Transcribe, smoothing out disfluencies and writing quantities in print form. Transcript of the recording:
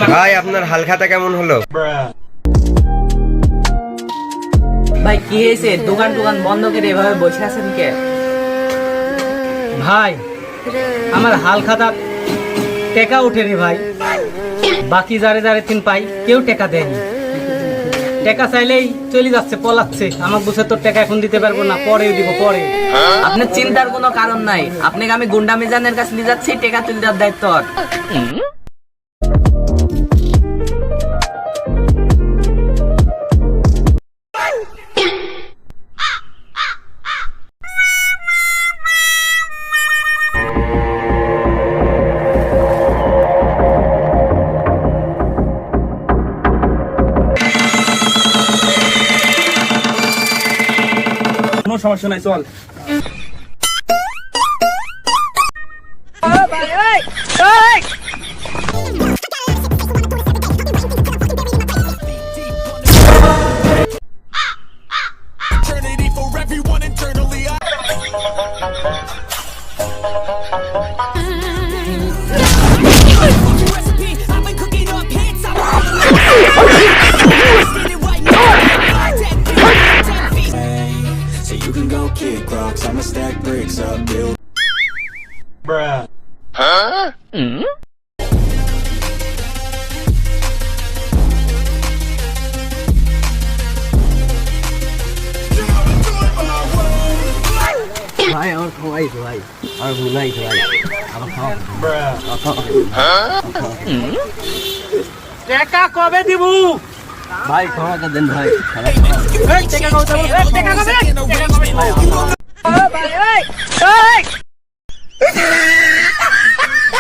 ভাই আপনার হাল খাতা কেমন হলো? ভাই কি হয়েছে? দোকান বন্ধ করে এভাবে বসে আছেন কে? ভাই আমার হাল খাতা টেকা উঠেনি ভাই, বাকি যারে যারে তিন পাই কেউ টেকা দেয়নি। টেকা চাইলেই চলে যাচ্ছে, পলাচ্ছে। আমার বুঝে তোর টাকা এখন দিতে পারবো না, পরেও দিব পরে। আপনার চিন্তার কোনো কারণ নাই, আপনাকে আমি গুন্ডা মিজানের কাছে নিয়ে যাচ্ছি, টাকা তুলে দেওয়ার দায়িত্ব ওর। কোনো সমস্যা নাই, চল। So you can go kick rocks, I'ma stack bricks up, build. Bruh. ভাই আমার খাওয়াইছে ভাই, আর ভুলাইছে ভাই, আমার খাওয়া। টাকা কবে দিব ভাই খাওয়াটা দেন ভাই। টাকা কবে?